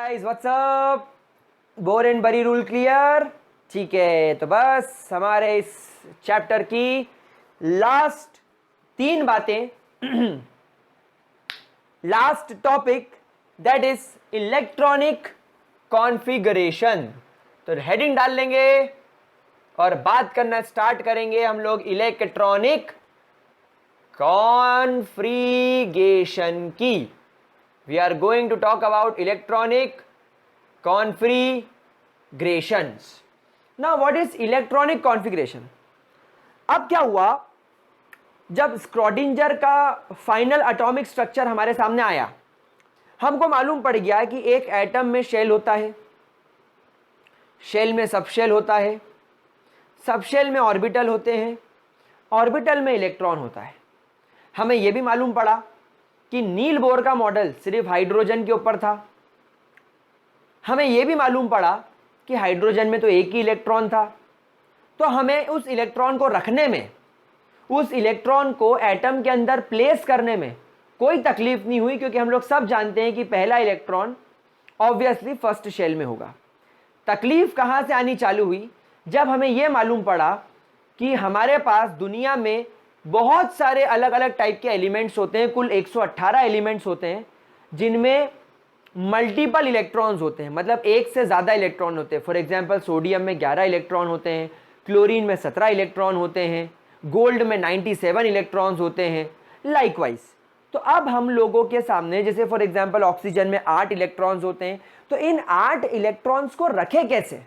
Guys what's up, bore and बरी rule clear. ठीक है, तो बस हमारे इस चैप्टर की लास्ट 3 बातें last topic that is electronic configuration. तो हेडिंग डाल लेंगे और बात करना स्टार्ट करेंगे हम लोग इलेक्ट्रॉनिक कॉन्फ़िगरेशन की। We are going to talk about electronic configurations. Now what is electronic configuration? अब क्या हुआ, जब स्क्रॉडिंजर का फाइनल एटॉमिक स्ट्रक्चर हमारे सामने आया, हमको मालूम पड़ गया कि एक एटम में शेल होता है, शेल में सबशेल होता है, सबशेल में ऑर्बिटल होते हैं, ऑर्बिटल में इलेक्ट्रॉन होता है। हमें यह भी मालूम पड़ा कि नील बोर का मॉडल सिर्फ हाइड्रोजन के ऊपर था। हमें यह भी मालूम पड़ा कि हाइड्रोजन में तो एक ही इलेक्ट्रॉन था। तो हमें उस इलेक्ट्रॉन को रखने में, उस इलेक्ट्रॉन को एटम के अंदर प्लेस करने में कोई तकलीफ नहीं हुई, क्योंकि हम लोग सब जानते हैं कि पहला इलेक्ट्रॉन ऑब्वियसली फर्स्ट शेल में होगा। तकलीफ कहाँ से आनी चालू हुई, जब हमें यह मालूम पड़ा कि हमारे पास दुनिया में बहुत सारे अलग अलग टाइप के एलिमेंट्स होते हैं। कुल 118 एलिमेंट्स होते हैं जिनमें मल्टीपल इलेक्ट्रॉन्स होते हैं, मतलब एक से ज़्यादा इलेक्ट्रॉन होते हैं। फॉर एग्जांपल सोडियम में 11 इलेक्ट्रॉन होते हैं, क्लोरीन में 17 इलेक्ट्रॉन होते हैं, गोल्ड में 97 इलेक्ट्रॉन्स होते हैं, लाइकवाइज। तो अब हम लोगों के सामने जैसे फॉर एग्जाम्पल ऑक्सीजन में 8 इलेक्ट्रॉन्स होते हैं, तो इन 8 इलेक्ट्रॉन्स को रखे कैसे,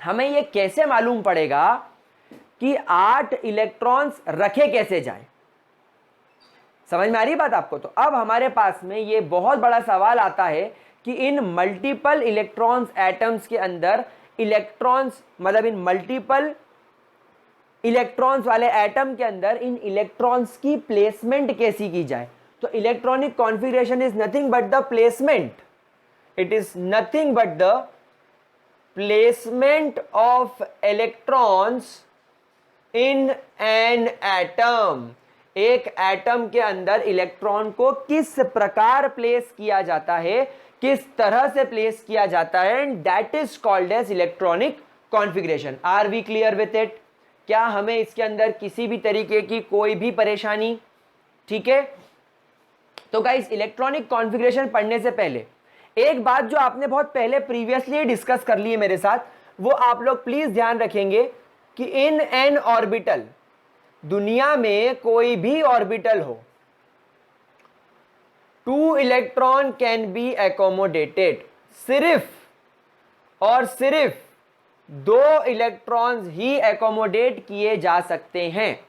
हमें यह कैसे मालूम पड़ेगा कि 8 इलेक्ट्रॉन्स रखे कैसे जाए। समझ में आ रही बात आपको? तो अब हमारे पास में ये बहुत बड़ा सवाल आता है कि इन मल्टीपल इलेक्ट्रॉन्स एटम्स के अंदर इलेक्ट्रॉन्स, मतलब इन मल्टीपल इलेक्ट्रॉन्स वाले एटम के अंदर इन इलेक्ट्रॉन्स की प्लेसमेंट कैसी की जाए। तो electronic configuration is nothing but the placement, it is nothing but the placement of electrons in an atom. एक एटम के अंदर इलेक्ट्रॉन को किस प्रकार प्लेस किया जाता है, किस तरह से प्लेस किया जाता है, and that is called as electronic configuration. Are we clear with it? क्या हमें इसके अंदर किसी भी तरीके की कोई भी परेशानी? ठीक है, तो गाइस इलेक्ट्रॉनिक कॉन्फ़िगरेशन पढ़ने से पहले एक बात जो आपने बहुत पहले प्रीवियसली डिस्कस कर ली है मेरे साथ, वो आप लोग प्लीज ध्यान रखेंगे कि इन एन ऑर्बिटल, दुनिया में कोई भी ऑर्बिटल हो, 2 इलेक्ट्रॉन कैन बी एकोमोडेटेड। सिर्फ और सिर्फ 2 इलेक्ट्रॉन्स ही एकोमोडेट किए जा सकते हैं।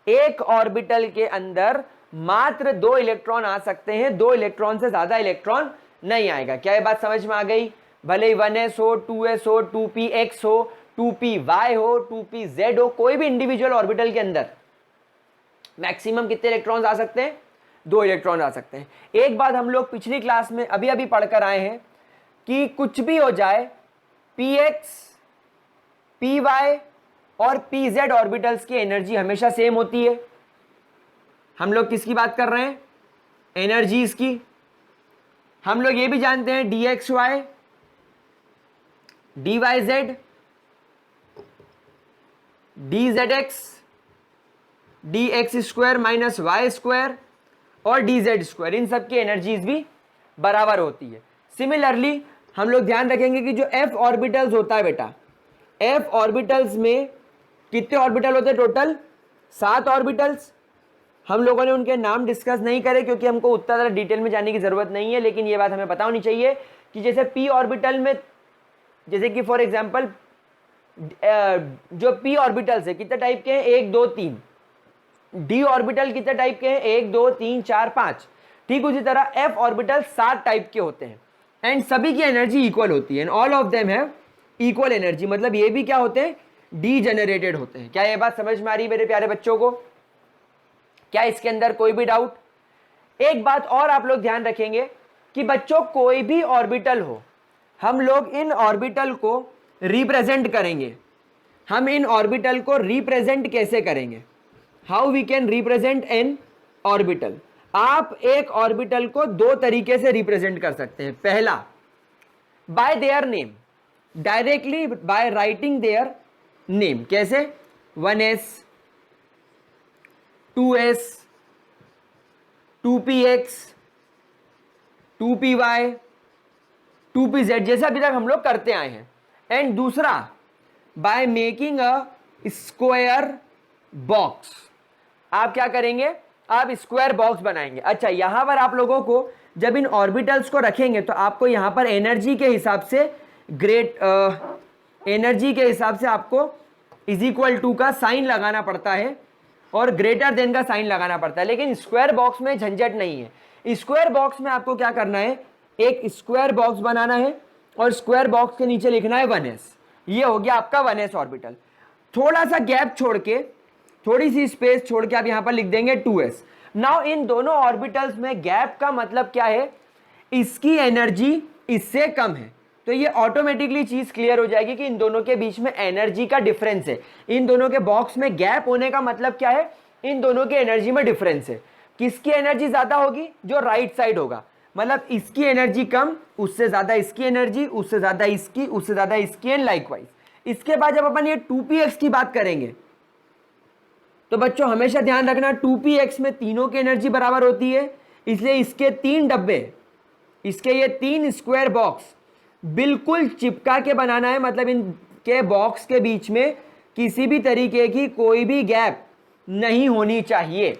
एक ऑर्बिटल के अंदर मात्र 2 इलेक्ट्रॉन आ सकते हैं, 2 इलेक्ट्रॉन से ज्यादा इलेक्ट्रॉन नहीं आएगा। क्या ये बात समझ में आ गई? भले ही 1s हो, 2s हो, 2px हो, 2py हो, 2pz हो, कोई भी इंडिविजुअल ऑर्बिटल के अंदर मैक्सिमम कितने इलेक्ट्रॉन्स आ सकते हैं? 2 इलेक्ट्रॉन आ सकते हैं। एक बात हम लोग पिछली क्लास में अभी अभी पढ़कर आए हैं कि कुछ भी हो जाए, px, py और pz ऑर्बिटल्स की एनर्जी हमेशा सेम होती है। हम लोग किसकी बात कर रहे हैं? एनर्जीज की। हम लोग ये भी जानते हैं dxy, dyz, dzx, dx square minus Y square और dz स्क्वायर, इन सब की एनर्जीज भी बराबर होती है। सिमिलरली हम लोग ध्यान रखेंगे कि जो f ऑर्बिटल्स होता है बेटा, f ऑर्बिटल्स में कितने ऑर्बिटल होते हैं? Total 7 orbitals. हम लोगों ने उनके नाम डिस्कस नहीं करे क्योंकि हमको उतना ज़्यादा डिटेल में जाने की जरूरत नहीं है, लेकिन ये बात हमें पता होनी चाहिए कि जैसे p ऑर्बिटल में, जैसे कि फॉर एग्जांपल जो p ऑर्बिटल्स है कितने टाइप के हैं? 1 2 3। d ऑर्बिटल कितने टाइप के हैं? 1 2 3 4 5। ठीक उसी तरह f ऑर्बिटल 7 टाइप के होते हैं एंड सभी की एनर्जी इक्वल होती है, and all of them have equal energy. मतलब ये भी क्या होते हैं? डीजेनरेटेड होते हैं। क्या ये बात समझ में आ रही है मेरे प्यारे बच्चों को? क्या इसके अंदर कोई भी डाउट? एक बात और आप लोग ध्यान रखेंगे कि बच्चों कोई भी ऑर्बिटल हो, हम लोग इन ऑर्बिटल को रिप्रेजेंट करेंगे। हम इन ऑर्बिटल को रिप्रेजेंट कैसे करेंगे? How we can represent an orbital? आप एक ऑर्बिटल को दो तरीके से रिप्रेजेंट कर सकते हैं। पहला, bye their name, directly by writing their name. कैसे? 1s, 2s, 2px, 2py, 2pz, जैसा अभी तक हम लोग करते आए हैं। एंड दूसरा, by making a square box. आप क्या करेंगे? आप स्क्वायर बॉक्स बनाएंगे। अच्छा, यहां पर आप लोगों को जब इन ऑर्बिटल्स को रखेंगे तो आपको यहां पर एनर्जी के हिसाब से एनर्जी के हिसाब से आपको इज इक्वल टू का साइन लगाना पड़ता है और ग्रेटर देन का साइन लगाना पड़ता है। लेकिन स्क्वायर बॉक्स में झंझट नहीं है। स्क्वायर बॉक्स में आपको क्या करना है? एक स्क्वायर बॉक्स बनाना है और स्क्वायर बॉक्स के नीचे लिखना है 1s। ये हो गया आपका 1s ऑर्बिटल। थोड़ा सा गैप छोड़ के, थोड़ी सी स्पेस छोड़ के आप यहां पर लिख देंगे 2s। नाउ इन दोनों ऑर्बिटल्स में गैप का मतलब क्या है? इसकी एनर्जी इससे कम है, तो ये ऑटोमेटिकली चीज क्लियर हो जाएगी कि इन दोनों के बीच में एनर्जी का डिफरेंस है। इन दोनों के बॉक्स में गैप होने का मतलब क्या है? इन दोनों के एनर्जी में डिफरेंस है। किसकी एनर्जी ज्यादा होगी? जो राइट साइड होगा। मतलब इसकी एनर्जी कम, उससे ज्यादा इसकी एनर्जी, उससे ज्यादा इसकी, उससे ज्यादा इसकी, एंड लाइकवाइज। इसके बाद जब अपन ये 2px की बात करेंगे तो बच्चों हमेशा ध्यान रखना 2px में तीनों की एनर्जी बराबर होती है, इसलिए इसके 3 डब्बे, इसके ये 3 स्क्वायर बॉक्स बिल्कुल चिपका के बनाना है। मतलब इनके बॉक्स के बीच में किसी भी तरीके की कोई भी गैप नहीं होनी चाहिए।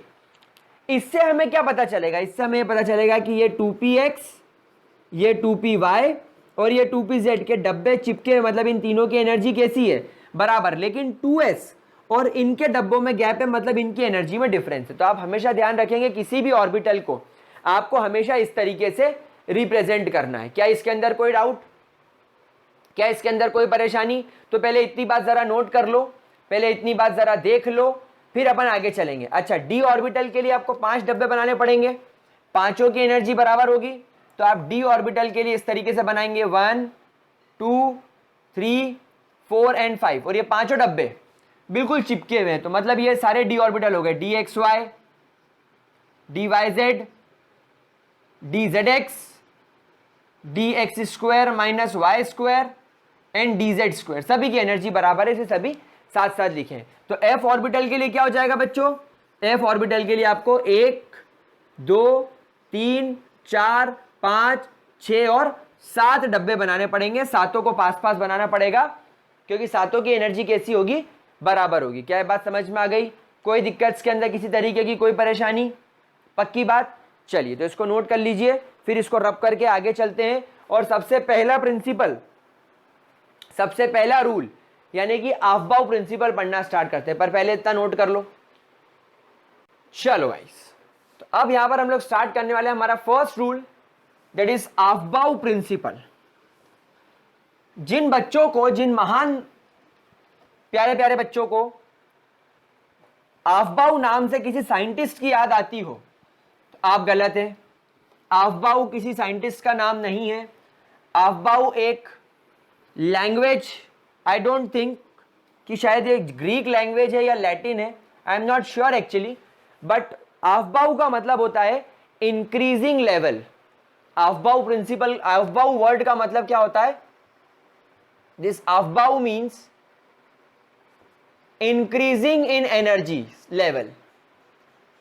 इससे हमें क्या पता चलेगा? इससे हमें पता चलेगा कि ये 2px, ये 2py और ये 2pz के डब्बे चिपके, मतलब इन तीनों की एनर्जी कैसी है? बराबर। लेकिन 2s और इनके डब्बों में गैप है, मतलब इनकी एनर्जी में डिफरेंस है। तो आप हमेशा ध्यान रखेंगे किसी भी ऑर्बिटल को आपको हमेशा इस तरीके से रिप्रेजेंट करना है। क्या इसके अंदर कोई डाउट? क्या इसके अंदर कोई परेशानी? तो पहले इतनी बात जरा नोट कर लो, पहले इतनी बात जरा देख लो, फिर अपन आगे चलेंगे। अच्छा, डी ऑर्बिटल के लिए आपको 5 डब्बे बनाने पड़ेंगे, पांचों की एनर्जी बराबर होगी। तो आप डी ऑर्बिटल के लिए इस तरीके से बनाएंगे 1, 2, 3, 4 एंड 5, और ये पांचों डब्बे बिल्कुल चिपके हुए हैं। तो मतलब ये सारे डी ऑर्बिटल हो गए, dxy, dyz, dzx, dx square minus Y square and dz square. सभी की एनर्जी बराबर है, इसे सभी साथ साथ लिखें। तो f ऑर्बिटल के लिए क्या हो जाएगा बच्चों? f ऑर्बिटल के लिए आपको 1, 2, 3, 4, 5, 6 और 7 डब्बे बनाने पड़ेंगे। सातों को पास पास बनाना पड़ेगा क्योंकि सातों की एनर्जी कैसी होगी? बराबर होगी। क्या ये बात समझ में आ गई? कोई दिक्कत इसके अंदर, किसी तरीके की कोई परेशानी? पक्की बात? चलिए, तो इसको नोट कर लीजिए, फिर इसको रब करके आगे चलते हैं। और सबसे पहला प्रिंसिपल, सबसे पहला रूल यानी कि आफ्बाउ प्रिंसिपल पढ़ना स्टार्ट करते हैं। पर पहले इतना नोट कर लो। चलो गाइस, तो अब यहां पर हम लोग स्टार्ट करने वाले हैं हमारा first rule, that is aufbau principle. जिन बच्चों को, जिन महान प्यारे प्यारे बच्चों को आफ्बाउ नाम से किसी साइंटिस्ट की याद आती हो तो आप गलत हैं। आफ्बाउ किसी साइंटिस्ट का नाम नहीं है। आफ्बाउ एक लैंग्वेज, आई डोंट थिंक कि शायद ये ग्रीक लैंग्वेज है या लैटिन है, I am not sure actually, but aufbau का मतलब होता है increasing level. Aufbau principle, aufbau word का मतलब क्या होता है? This aufbau means increasing in energy level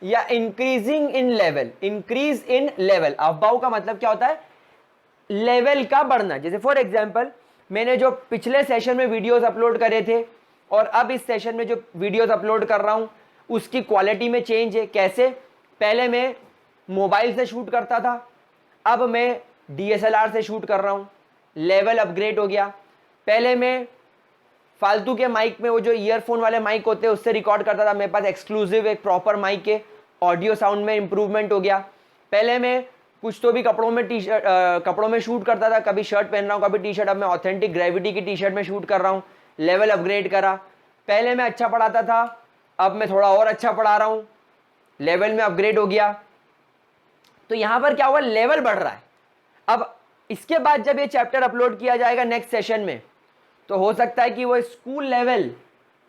या increasing in level, increase in level. Aufbau का मतलब क्या होता है? लेवल का बढ़ना। जैसे फॉर एग्जांपल, मैंने जो पिछले सेशन में वीडियोस अपलोड करे थे और अब इस सेशन में जो वीडियोस अपलोड कर रहा हूं उसकी क्वालिटी में चेंज है। कैसे? पहले मैं मोबाइल से शूट करता था, अब मैं DSLR से शूट कर रहा हूं, लेवल अपग्रेड हो गया। पहले मैं फालतू के माइक में, वो जो ईयरफोन वाले माइक होते हैं उससे रिकॉर्ड करता था, मेरे पास एक्सक्लूसिव एक प्रॉपर माइक है, ऑडियो साउंड में इंप्रूवमेंट हो गया। पहले मैं कुछ तो भी कपड़ों में शूट करता था, कभी शर्ट पहन रहा हूँ कभी टी शर्ट, अब मैं ऑथेंटिक ग्रेविटी की टी शर्ट में शूट कर रहा हूँ, लेवल अपग्रेड करा। पहले मैं अच्छा पढ़ाता था, अब मैं थोड़ा और अच्छा पढ़ा रहा हूँ, लेवल में अपग्रेड हो गया। तो यहां पर क्या हुआ? लेवल बढ़ रहा है। अब इसके बाद जब ये चैप्टर अपलोड किया जाएगा नेक्स्ट सेशन में, तो हो सकता है कि वो स्कूल लेवल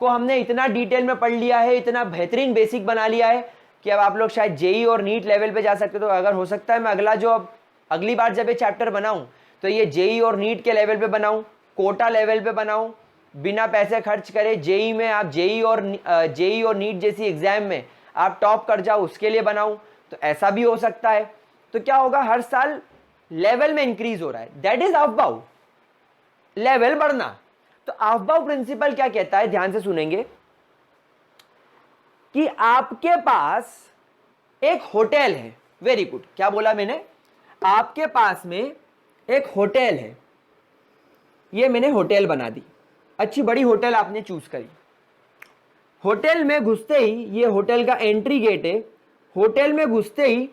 को हमने इतना डिटेल में पढ़ लिया है, इतना बेहतरीन बेसिक बना लिया है कि अब आप लोग शायद जेई और नीट लेवल पे जा सकते, तो अगर हो सकता है मैं अगला जो अब अगली बार जब ये चैप्टर बनाऊं तो ये जेई और नीट के लेवल पे बनाऊं, कोटा लेवल पे बनाऊं, बिना पैसे खर्च करे जेई में आप जेई और नीट जैसी एग्जाम में आप टॉप कर जाओ उसके लिए बनाऊं, तो ऐसा भी हो सकता है। तो क्या होगा, हर साल लेवल में इंक्रीज हो रहा है, दैट इज अफबाउ, लेवल बढ़ना। तो अफबाउ प्रिंसिपल क्या कहता है, ध्यान से सुनेंगे, कि आपके पास एक होटल है, वेरी गुड, क्या बोला मैंने, आपके पास में एक होटल है, ये मैंने होटल बना दी, अच्छी बड़ी होटल आपने चूज करी। होटल में घुसते ही, ये होटल का एंट्री गेट है, होटल में घुसते ही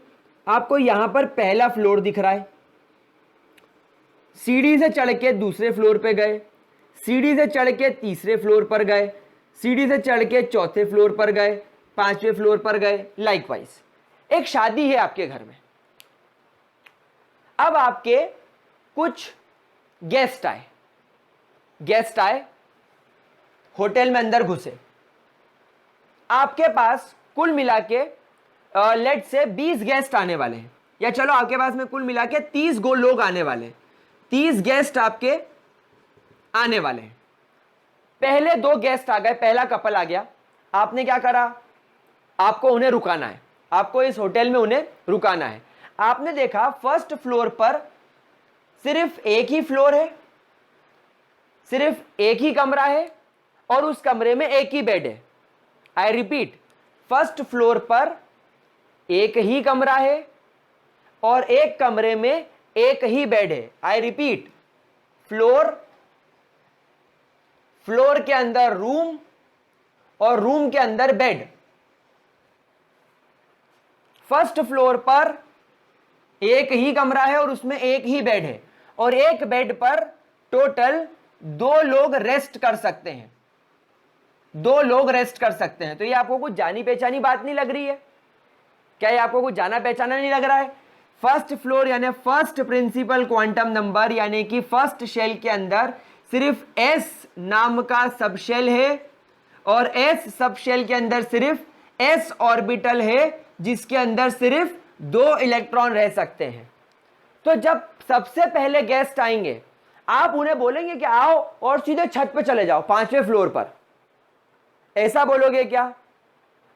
आपको यहां पर पहला फ्लोर दिख रहा है, सीढ़ी से चढ़ के दूसरे फ्लोर पे गए, सीढ़ी से चढ़ के तीसरे फ्लोर पर गए, सीढ़ी से चढ़ के चौथे फ्लोर पर गए, पांचवें फ्लोर पर गए, लाइकवाइज। एक शादी है आपके घर में, अब आपके कुछ गेस्ट आए, होटल में अंदर घुसे, आपके पास कुल मिला के लेट से 20 गेस्ट आने वाले हैं, या चलो आपके पास में कुल मिला के 30 लोग आने वाले हैं, 30 गेस्ट आपके आने वाले हैं। पहले 2 गेस्ट आ गए, पहला कपल आ गया, आपने क्या करा, आपको उन्हें रुकाना है, आपको इस होटल में उन्हें रुकाना है। आपने देखा फर्स्ट फ्लोर पर सिर्फ एक ही फ्लोर है, सिर्फ एक ही कमरा है, और उस कमरे में एक ही बेड है। आई रिपीट, फर्स्ट फ्लोर पर एक ही कमरा है और एक कमरे में एक ही बेड है। आई रिपीट, फ्लोर के अंदर रूम और रूम के अंदर बेड। फर्स्ट फ्लोर पर एक ही कमरा है और उसमें एक ही बेड है, और एक बेड पर टोटल 2 लोग रेस्ट कर सकते हैं, 2 लोग रेस्ट कर सकते हैं। तो ये आपको कुछ जानी पहचानी बात नहीं लग रही है क्या, ये आपको कुछ जाना पहचाना नहीं लग रहा है? फर्स्ट फ्लोर यानी फर्स्ट प्रिंसिपल क्वांटम नंबर, यानी कि फर्स्ट शेल के अंदर सिर्फ s नाम का सब शेल है, और s सब शेल के अंदर सिर्फ s ऑर्बिटल है, जिसके अंदर सिर्फ 2 इलेक्ट्रॉन रह सकते हैं। तो जब सबसे पहले गेस्ट आएंगे, आप उन्हें बोलेंगे कि आओ और सीधे छत पे चले जाओ 5वें फ्लोर पर, ऐसा बोलोगे क्या?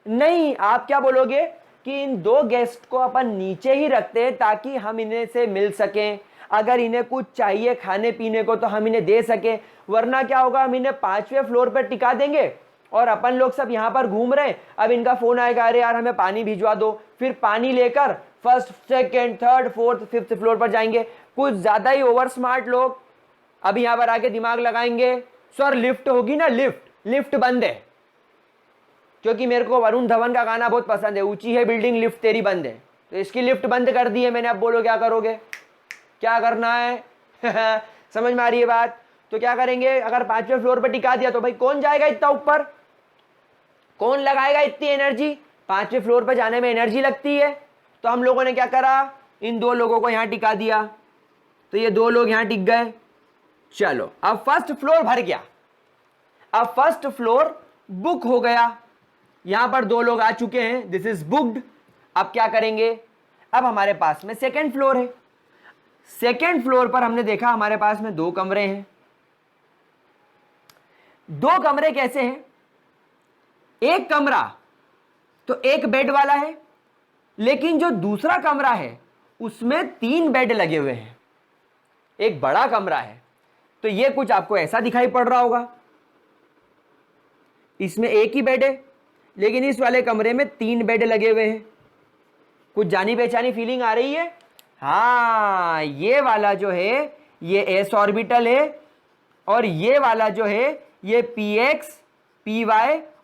नहीं, आप क्या बोलोगे कि इन 2 गेस्ट को अपन नीचे ही रखते हैं ताकि हम इन्हें से मिल सकें, अगर इन्हें कुछ चाहिए खाने पीने को तो हम इन्हें दे सकें, वरना क्या होगा, हम इन्हें 5वें फ्लोर पर टिका देंगे और अपन लोग सब यहां पर घूम रहे हैं। अब इनका फोन आएगा, अरे यार हमें पानी भिजवा दो, फिर पानी लेकर first second third fourth 5th floor पर जाएंगे। कुछ ज्यादा ही ओवर स्मार्ट लोग अब यहां पर आके दिमाग लगाएंगे, सर लिफ्ट होगी ना, लिफ्ट बंद है, क्योंकि मेरे को वरुण धवन का गाना बहुत पसंद है, ऊंची है बिल्डिंग लिफ्ट तेरी बंद है, तो इसकी लिफ्ट बंद कर दी है मैंने। अब बोलो क्या करोगे, क्या करना है? समझ में आ रही है बात? तो क्या करेंगे, अगर 5वें फ्लोर पर टिका दिया तो भाई कौन जाएगा इतना ऊपर, कौन लगाएगा इतनी एनर्जी? 5वें फ्लोर पर जाने में एनर्जी लगती है। तो हम लोगों ने क्या करा, इन 2 लोगों को यहां टिका दिया, तो ये 2 लोग यहां टिक गए। चलो अब फर्स्ट फ्लोर भर गया, अब फर्स्ट फ्लोर बुक हो गया, यहां पर 2 लोग आ चुके हैं, दिस इज बुक्ड। अब क्या करेंगे, अब हमारे पास में सेकेंड फ्लोर है, सेकेंड फ्लोर पर हमने देखा हमारे पास में 2 कमरे हैं। 2 कमरे कैसे हैं, एक कमरा तो एक बेड वाला है, लेकिन जो दूसरा कमरा है उसमें 3 बेड लगे हुए हैं, एक बड़ा कमरा है। तो ये कुछ आपको ऐसा दिखाई पड़ रहा होगा, इसमें एक ही बेड है लेकिन इस वाले कमरे में 3 बेड लगे हुए हैं। कुछ जानी पहचानी फीलिंग आ रही है? हाँ, ये वाला जो है ये s ऑर्बिटल है, और ये वाला जो है ये px py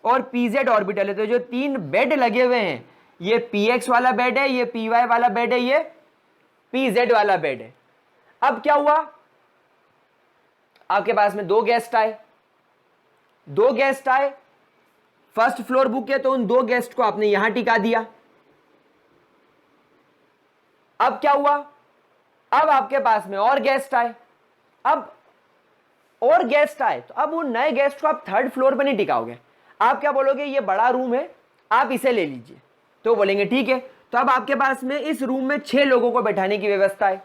और pz ऑर्बिटल है। तो जो 3 बेड लगे हुए हैं, ये px वाला बेड है, ये py वाला बेड है, ये pz वाला बेड है। अब क्या हुआ, आपके पास में 2 गेस्ट आए, 2 गेस्ट आए, फर्स्ट फ्लोर बुक है, तो उन 2 गेस्ट को आपने यहां टिका दिया। अब क्या हुआ, अब आपके पास में और गेस्ट आए, अब और गेस्ट आए, तो अब उन नए गेस्ट को आप 3rd फ्लोर पर नहीं टिकाओगे, आप क्या बोलोगे, ये बड़ा रूम है आप इसे ले लीजिए, तो बोलेंगे ठीक है। तो अब आपके पास में इस रूम में 6 लोगों को बैठाने की व्यवस्था है।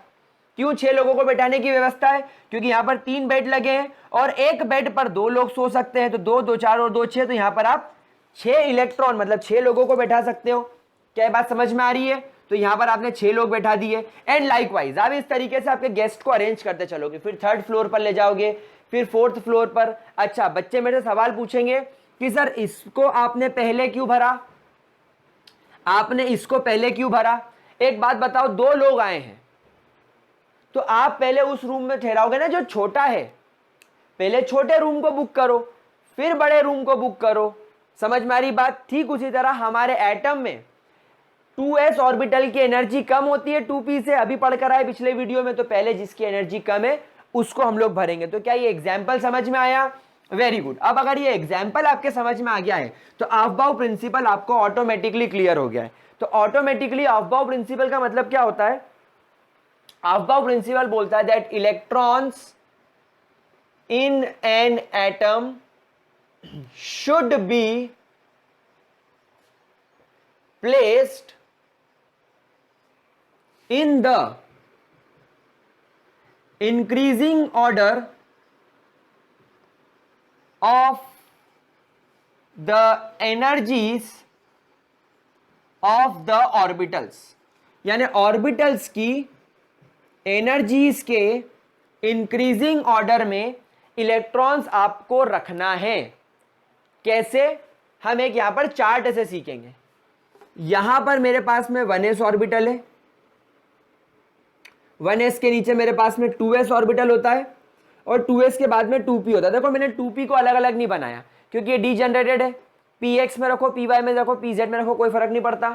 क्यों 6 लोगों को बैठाने की व्यवस्था है? क्योंकि यहां पर 3 बेड लगे हैं और एक बेड पर 2 लोग सो सकते हैं, तो 2 2 4 और 2 6, तो यहां पर आप 6 इलेक्ट्रॉन मतलब 6 लोगों को बैठा सकते हो। क्या ये बात समझ में आ रही है? तो यहां पर आपने 6 लोग बैठा दिए। एंड लाइकवाइज आप इस तरीके से आपके गेस्ट को अरेंज करते चलोगे, फिर 3rd फ्लोर पर ले जाओगे, फिर 4th फ्लोर पर। अच्छा, बच्चे मेरे से सवाल पूछेंगे कि सर इसको आपने पहले क्यों भरा, आपने इसको पहले क्यों भरा? एक बात बताओ, 2 लोग आए हैं तो आप पहले उस रूम में ठहराओगे ना जो छोटा है। पहले छोटे रूम को बुक करो, फिर बड़े रूम को बुक करो। समझ में आ रही बात? ठीक उसी तरह हमारे एटम में 2s ऑर्बिटल की एनर्जी कम होती है 2p से, अभी पढ़कर आए पिछले वीडियो में। तो पहले जिसकी एनर्जी कम है उसको हम लोग भरेंगे। तो क्या ये एग्जाम्पल समझ में आया? Very good. अब अगर ये एग्जाम्पल आपके समझ में आ गया है तो अफबाउ प्रिंसिपल आपको ऑटोमेटिकली क्लियर हो गया है। तो ऑटोमेटिकली अफबाउ प्रिंसिपल का मतलब क्या होता है? अफबाउ प्रिंसिपल बोलता है that electrons in an atom should be placed in the increasing order of the energies of the orbitals, यानी ऑर्बिटल्स की एनर्जीज के इंक्रीजिंग ऑर्डर में इलेक्ट्रॉन्स आपको रखना है। कैसे? हम एक यहां पर चार्ट ऐसे सीखेंगे। यहां पर मेरे पास में 1s ऑर्बिटल है, 1s के नीचे मेरे पास में 2s ऑर्बिटल होता है और 2s के बाद में 2p होता है। देखो मैंने 2p को अलग अलग नहीं बनाया क्योंकि ये डीजनरेटेड है। px में रखो, py में रखो, pz में रखो, कोई फर्क नहीं पड़ता।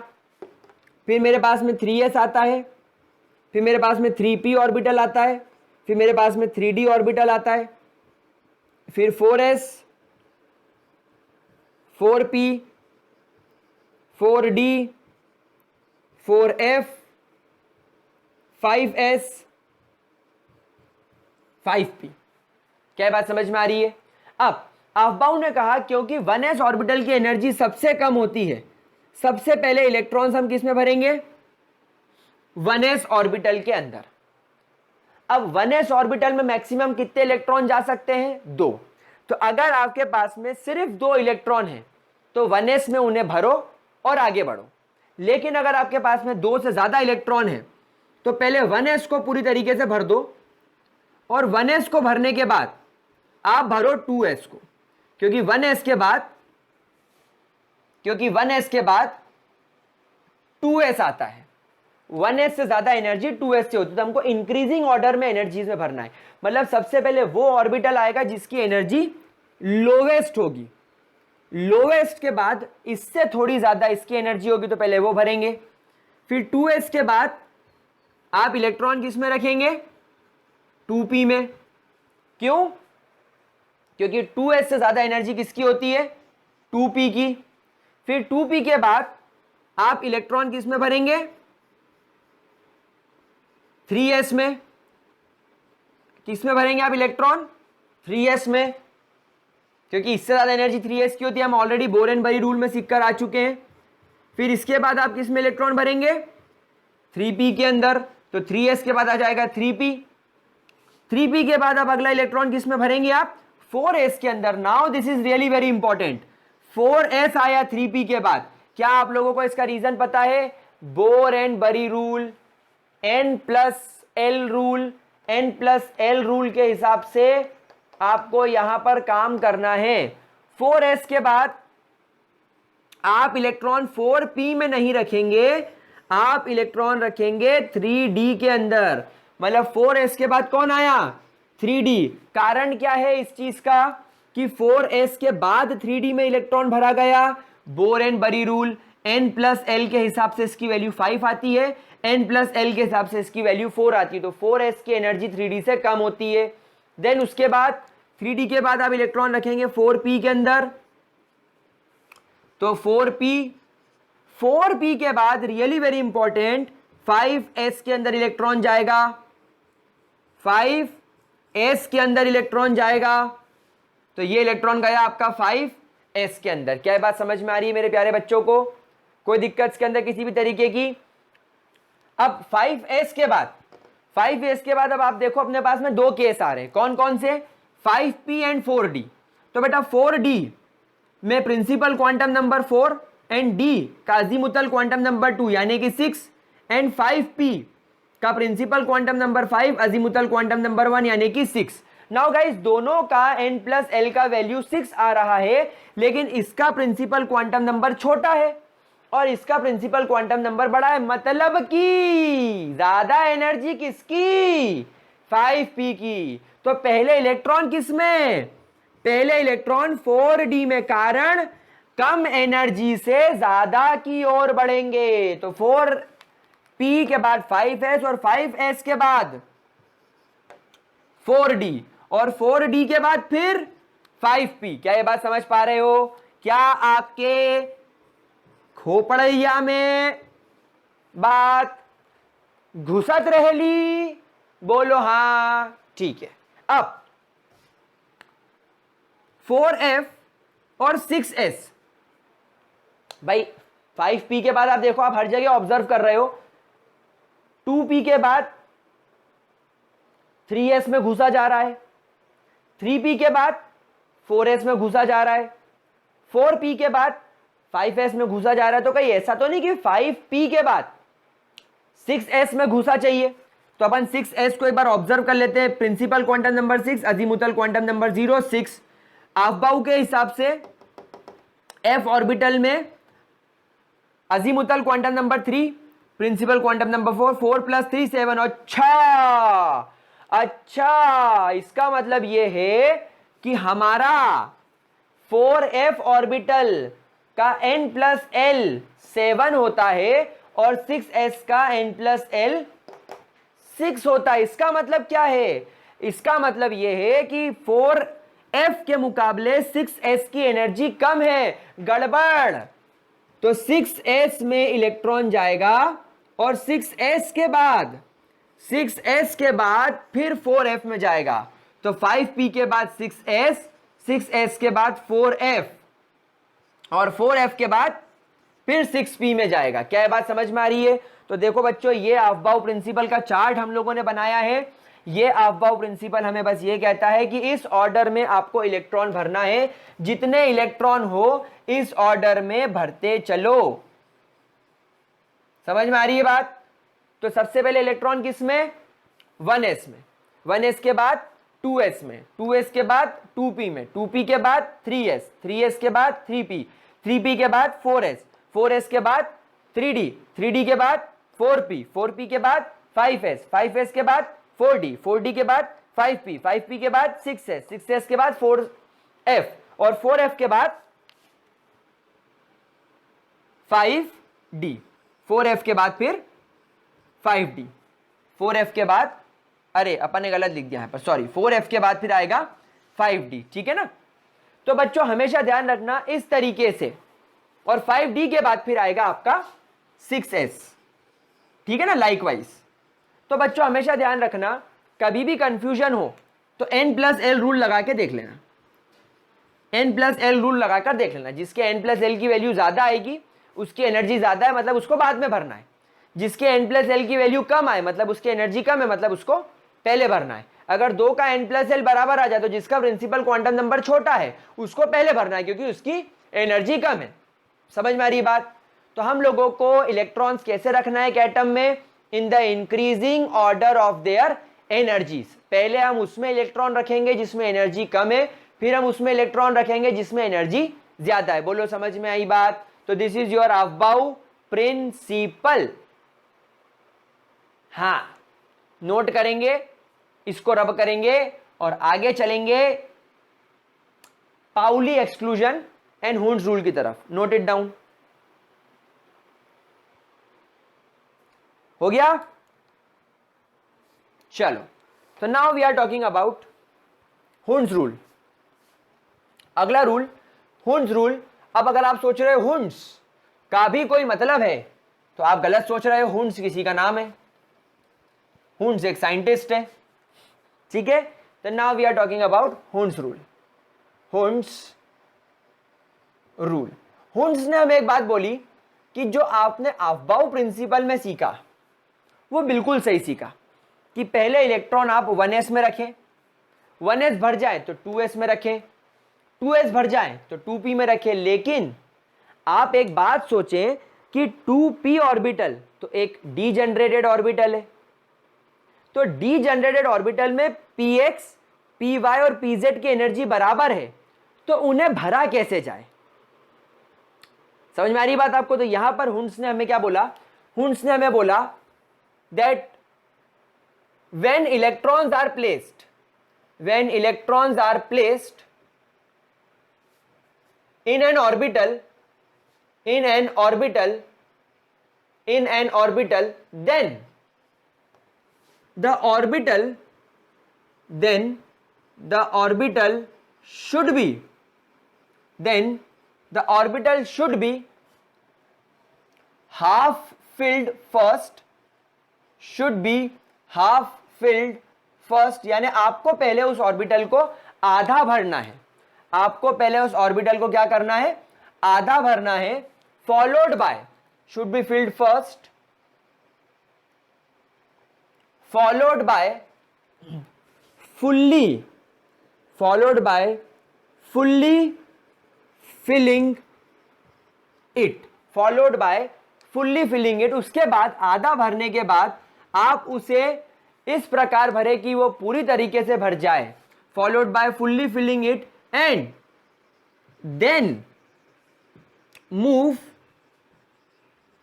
फिर मेरे पास में 3s आता है, फिर मेरे पास में 3p ऑर्बिटल आता है, फिर मेरे पास में 3d ऑर्बिटल आता है, फिर 4s, 4p, 4d, 4f, 5s, 5p। क्या बात समझ में आ रही है? अब अफबाउ ने कहा क्योंकि 1s ऑर्बिटल की एनर्जी सबसे कम होती है, सबसे पहले इलेक्ट्रॉन्स हम किस में भरेंगे? 1s ऑर्बिटल के अंदर। अब 1s ऑर्बिटल में मैक्सिमम कितने इलेक्ट्रॉन जा सकते हैं? 2। तो अगर आपके पास में सिर्फ 2 इलेक्ट्रॉन हैं तो 1s में उन्हें भरो और आगे बढ़ो। लेकिन अगर आपके पास में 2 से ज्यादा इलेक्ट्रॉन है तो पहले 1s को पूरी तरीके से भर दो और 1s को भरने के बाद आप भरो 2s को, क्योंकि 1s के बाद 2s आता है। 1s से ज्यादा एनर्जी 2s से होती है, तो हमको इंक्रीजिंग ऑर्डर में एनर्जीज में भरना है। मतलब सबसे पहले वो ऑर्बिटल आएगा जिसकी एनर्जी लोवेस्ट होगी, लोवेस्ट के बाद इससे थोड़ी ज्यादा इसकी एनर्जी होगी तो पहले वो भरेंगे। फिर 2s के बाद आप इलेक्ट्रॉन किस में रखेंगे? 2p में। क्यों? क्योंकि 2s से ज्यादा एनर्जी किसकी होती है? 2p की। फिर 2p के बाद आप इलेक्ट्रॉन किस में भरेंगे? 3s में। किस में भरेंगे आप इलेक्ट्रॉन? 3s में, क्योंकि इससे ज्यादा एनर्जी 3s की होती है। हम ऑलरेडी बोर एंड बरी रूल में सीखकर आ चुके हैं। फिर इसके बाद आप किस में इलेक्ट्रॉन भरेंगे? 3p के अंदर। तो 3s के बाद आ जाएगा 3p। 3p के बाद अब अगला इलेक्ट्रॉन किस में भरेंगे आप? 4s के अंदर। Now this is really very important. 4s आया 3p के बाद। क्या आप लोगों को इसका रीजन पता है? बोर एंड बरी rule, n+l rule, n+l rule के हिसाब से आपको यहां पर काम करना है। 4s के बाद आप इलेक्ट्रॉन 4p में नहीं रखेंगे, आप इलेक्ट्रॉन रखेंगे 3d के अंदर। मतलब 4s के बाद कौन आया? 3d। कारण क्या है इस चीज का कि 4s के बाद 3d में इलेक्ट्रॉन भरा गया? बोर एंड बरी रूल, n+l के हिसाब से इसकी वैल्यू 5 आती है, n+l के हिसाब से इसकी वैल्यू 4 आती है। तो 4s की एनर्जी 3d से कम होती है। देन उसके बाद 3d के बाद आप इलेक्ट्रॉन रखेंगे 4p के अंदर। तो 4p के बाद रियली वेरी इंपॉर्टेंट 5s के अंदर इलेक्ट्रॉन जाएगा, 5s के अंदर इलेक्ट्रॉन जाएगा। तो ये इलेक्ट्रॉन गया आपका 5s के अंदर। क्या बात समझ में आ रही है मेरे प्यारे बच्चों को? कोई दिक्कत इसके अंदर किसी भी तरीके की? अब 5s के बाद, 5s के बाद अब आप देखो अपने पास में दो केस आ रहे हैं, कौन कौन से? 5p and 4d। तो बेटा 4d में principal quantum number 4 and d का अजीमुथल क्वांटम नंबर 2 यानी कि 6 एंड 5p का principal quantum number 5 azimuthal quantum number 1 यानी कि 6। नाउ गाइस दोनों का n प्लस एल का वैल्यू 6 आ रहा है, लेकिन इसका प्रिंसिपल क्वांटम नंबर छोटा है और इसका प्रिंसिपल क्वांटम नंबर बड़ा है, मतलब कि ज्यादा एनर्जी किसकी? 5p की। तो पहले इलेक्ट्रॉन किसमें? पहले इलेक्ट्रॉन 4d में, कारण कम एनर्जी से ज्यादा की ओर बढ़ेंगे। तो 4p के बाद 5s और 5s के बाद 4d और 4d के बाद फिर 5p। क्या ये बात समझ पा रहे हो? क्या आपके खोपड़ैया में बात घुसत रहेली? बोलो हाँ, ठीक है। अब 4f और 6s, भाई 5p के बाद आप देखो, आप हर जगह ऑब्जर्व कर रहे हो 2p के बाद 3s में घुसा जा रहा है, 3p के बाद 4s में घुसा जा रहा है, 4p के बाद 5s में घुसा जा रहा है। तो कहीं ऐसा तो नहीं कि 5p के बाद 6s में घुसा चाहिए? तो अपन 6s को एक बार ऑब्जर्व कर लेते हैं। Principal quantum number 6, azimuthal quantum number 0, 6। Aufbau के हिसाब से f ऑर्बिटल में azimuthal quantum number 3, principal quantum number 4, 4 plus 3 7। अच्छा, इसका मतलब यह है कि हमारा 4f ऑर्बिटल का n प्लस एल 7 होता है और 6s का n प्लस एल 6 होता है। इसका मतलब क्या है? इसका मतलब यह है कि 4f के मुकाबले 6s की एनर्जी कम है। गड़बड़। तो 6s में इलेक्ट्रॉन जाएगा और 6s के बाद फिर 4f में जाएगा। तो 5p के बाद 6s, 6s के बाद 4f और 4f के बाद फिर 6p में जाएगा। क्या ये बात समझ में आ रही है? तो देखो बच्चों, ये अफबाउ प्रिंसिपल का चार्ट हम लोगों ने बनाया है। ये अफबाउ प्रिंसिपल हमें बस ये कहता है कि इस ऑर्डर में आपको इलेक्ट्रॉन भरना है, जितने इलेक्ट्रॉन हो इस ऑर्डर में भरते चलो। समझ में आ रही है बात? तो सबसे पहले इलेक्ट्रॉन किस में? 1s में, 1s के बाद 2s में, 2s के बाद 2p में, 2p के बाद 3s, 3s के बाद 3p, 3p के बाद 4s, 4s के बाद 3d, 3d के बाद 4p, 4p के बाद 5s, 5s के बाद 4d, 4d के बाद 5p, 5p के बाद 6s, 6s के बाद 4f और 4f के बाद 5d, 4f के बाद फिर 5d, 4f के बाद, अरे अपन ने गलत लिख दिया है पर, सॉरी, 4f के बाद फिर आएगा 5d। ठीक है ना? तो बच्चों हमेशा ध्यान रखना इस तरीके से, और 5d के बाद फिर आएगा आपका 6s। ठीक है ना? लाइकवाइज। तो बच्चों हमेशा ध्यान रखना, कभी भी कंफ्यूजन हो तो n प्लस एल रूल लगा के देख लेना, n प्लस एल रूल लगाकर देख लेना। जिसके n प्लस एल की वैल्यू ज्यादा आएगी उसकी एनर्जी ज्यादा है, मतलब उसको बाद में भरना है। जिसके n प्लस एल की वैल्यू कम आए मतलब उसकी एनर्जी कम है, मतलब उसको पहले भरना है। अगर दो का n प्लस एल बराबर आ जाए तो जिसका प्रिंसिपल क्वांटम नंबर छोटा है उसको पहले भरना है, क्योंकि उसकी एनर्जी कम है। समझ में आ रही बात? तो हम लोगों को इलेक्ट्रॉन्स कैसे रखना है एक एटम में? In the increasing order of their energies. पहले हम उसमें इलेक्ट्रॉन रखेंगे जिसमें एनर्जी कम है, फिर हम उसमें इलेक्ट्रॉन रखेंगे जिसमें एनर्जी ज्यादा है। बोलो समझ में आई बात? तो this is your Aufbau principle. हाँ, नोट करेंगे, इसको रब करेंगे और आगे चलेंगे Pauli exclusion and Hund's rule की तरफ। Note it down. हो गया? चलो, तो now we are talking about Hund's rule. अगला रूल हुंस रूल। अब अगर आप सोच रहे हो हुंस का भी कोई मतलब है तो आप गलत सोच रहे हो। हुंस किसी का नाम है, हुंस एक साइंटिस्ट है। ठीक है? तो now we are talking about Hund's rule. Hund's rule. Hund's ने हमें एक बात बोली कि जो आपने अफबाउ प्रिंसिपल में सीखा वो बिल्कुल सही सीखा कि पहले इलेक्ट्रॉन आप 1s में रखें, 1s भर जाए तो 2s में रखें, 2s भर जाए तो 2p में रखें। लेकिन आप एक बात सोचें कि 2p ऑर्बिटल तो एक डीजनरेटेड ऑर्बिटल है, तो डीजनरेटेड ऑर्बिटल में px, py और pz की एनर्जी बराबर है, तो उन्हें भरा कैसे जाए? समझ में आ रही बात आपको? तो यहां पर हुंस ने हमें क्या बोला? हुंस ने हमें बोला that when electrons are placed in an orbital then the orbital should be half filled first, यानी आपको पहले उस ऑर्बिटल को आधा भरना है, आपको पहले उस ऑर्बिटल को क्या करना है? आधा भरना है। Followed by should be filled first, followed by fully filling it, उसके बाद आधा भरने के बाद आप उसे इस प्रकार भरे कि वो पूरी तरीके से भर जाए। Followed by fully filling it and then move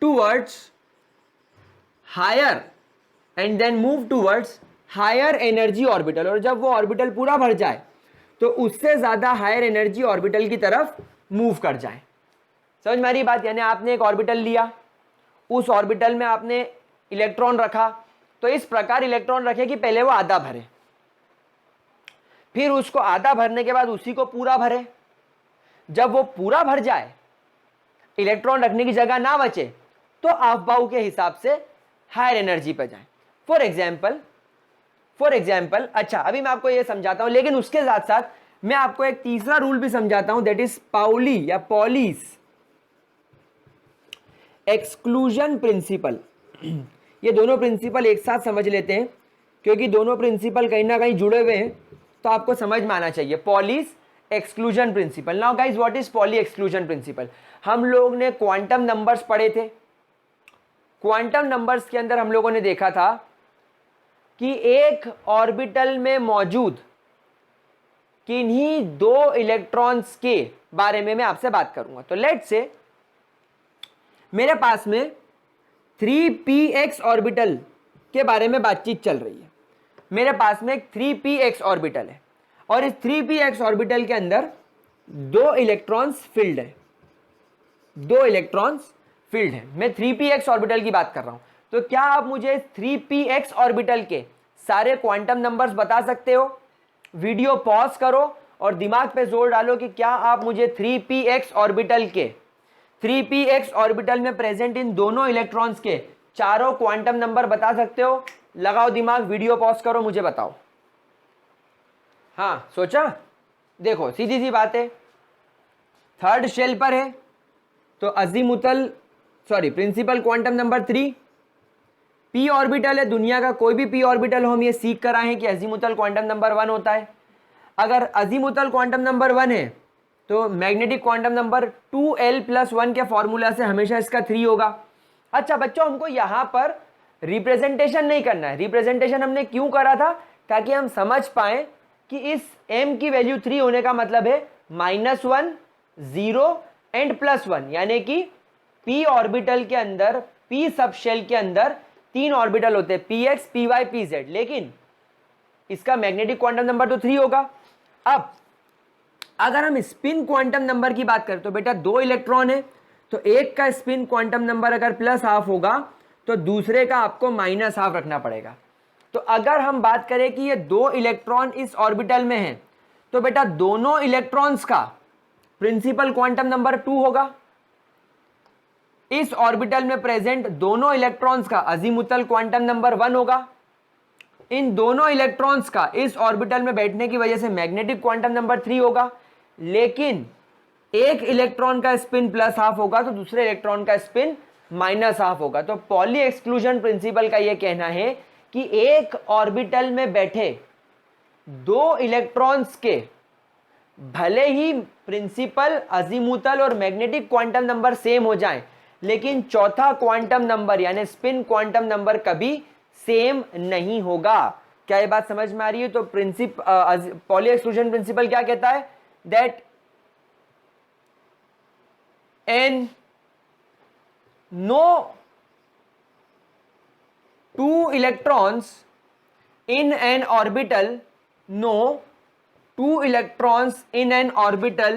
towards higher energy orbital, और जब वो ऑर्बिटल पूरा भर जाए तो उससे ज्यादा हायर एनर्जी ऑर्बिटल की तरफ मूव कर जाए। समझ में आ रही बात? यानी आपने एक ऑर्बिटल लिया, उस ऑर्बिटल में आपने इलेक्ट्रॉन रखा, तो इस प्रकार इलेक्ट्रॉन रखे कि पहले वो आधा भरे, फिर उसको आधा भरने के बाद उसी को पूरा भरे। जब वो पूरा भर जाए, इलेक्ट्रॉन रखने की जगह ना बचे, तो अफबाउ के हिसाब से हायर एनर्जी पर जाए। फॉर एग्जाम्पल अच्छा, अभी मैं आपको ये समझाता हूं, लेकिन उसके साथ साथ मैं आपको एक तीसरा रूल भी समझाता हूं, दैट इज पाउली या पॉलीस एक्सक्लूजन प्रिंसिपल। ये दोनों प्रिंसिपल एक साथ समझ लेते हैं, क्योंकि दोनों प्रिंसिपल कहीं ना कहीं जुड़े हुए हैं, तो आपको समझ में आना चाहिए। Polish exclusion principle. Now guys, what is poly exclusion principle? हम लोग ने क्वांटम नंबर्स पढ़े थे। क्वांटम नंबर्स के अंदर हम लोगों ने देखा था कि एक ऑर्बिटल में मौजूद किन्हीं दो इलेक्ट्रॉन्स के बारे में मैं आपसे बात करूंगा। तो लेट्स से मेरे पास में 3px ऑर्बिटल के बारे में बातचीत चल रही है। मेरे पास में एक 3px ऑर्बिटल है, और इस 3px ऑर्बिटल के अंदर दो इलेक्ट्रॉन्स फील्ड है, मैं 3px ऑर्बिटल की बात कर रहा हूं। तो क्या आप मुझे 3px ऑर्बिटल के सारे क्वांटम नंबर्स बता सकते हो? वीडियो पॉज करो और दिमाग पे जोर डालो कि क्या आप मुझे 3px ऑर्बिटल में प्रेजेंट इन दोनों इलेक्ट्रॉन्स के चारों क्वांटम नंबर बता सकते हो? लगाओ दिमाग, वीडियो पॉज करो, मुझे बताओ। हाँ, सोचा? देखो, सीधी सी बात है, थर्ड शेल पर है तो principal quantum number 3। P orbital है, दुनिया का कोई भी पी ऑर्बिटल हो, हम ये सीख कर आए हैं कि अजीमुथल क्वांटम नंबर 1 होता है। अगर अजीमुथल क्वांटम नंबर 1 है तो मैग्नेटिक क्वांटम नंबर 2l+1 के फॉर्मूला से हमेशा इसका 3 होगा। अच्छा बच्चों, हमको यहां पर रिप्रेजेंटेशन नहीं करना है। रिप्रेजेंटेशन हमने क्यों करा था? ताकि हम समझ पाए कि इस m की वैल्यू 3 होने का मतलब है -1, 0 एंड +1, यानी कि p ऑर्बिटल के अंदर, p सब शेल के अंदर 3 ऑर्बिटल होते हैं, px, py, pz, लेकिन इसका मैग्नेटिक क्वांटम नंबर तो 3 होगा। अब अगर हम स्पिन क्वांटम नंबर की बात करें तो बेटा 2 इलेक्ट्रॉन है, तो एक का स्पिन क्वांटम नंबर अगर +½ होगा तो दूसरे का आपको -½ रखना पड़ेगा। तो अगर हम बात करें कि ये 2 इलेक्ट्रॉन इस ऑर्बिटल में हैं, तो बेटा दोनों इलेक्ट्रॉन्स का प्रिंसिपल क्वांटम नंबर 2 होगा। इस ऑर्बिटल में प्रेजेंट दोनों इलेक्ट्रॉन्स का अजीमुथल क्वांटम नंबर 1 होगा। इन दोनों इलेक्ट्रॉन्स का इस ऑर्बिटल में बैठने की वजह से मैग्नेटिक क्वांटम नंबर 3 होगा। लेकिन एक इलेक्ट्रॉन का स्पिन प्लस हाफ होगा तो दूसरे इलेक्ट्रॉन का स्पिन माइनस हाफ होगा। तो पॉली एक्सक्लूजन प्रिंसिपल का यह कहना है कि एक ऑर्बिटल में बैठे दो इलेक्ट्रॉन्स के भले ही प्रिंसिपल, अजीमुथल और मैग्नेटिक क्वांटम नंबर सेम हो जाएं, लेकिन चौथा क्वांटम नंबर यानी स्पिन क्वांटम नंबर कभी सेम नहीं होगा। क्या ये बात समझ में आ रही है? तो पॉली एक्सक्लूजन प्रिंसिपल क्या कहता है? That an no two electrons in an orbital, no two electrons in an orbital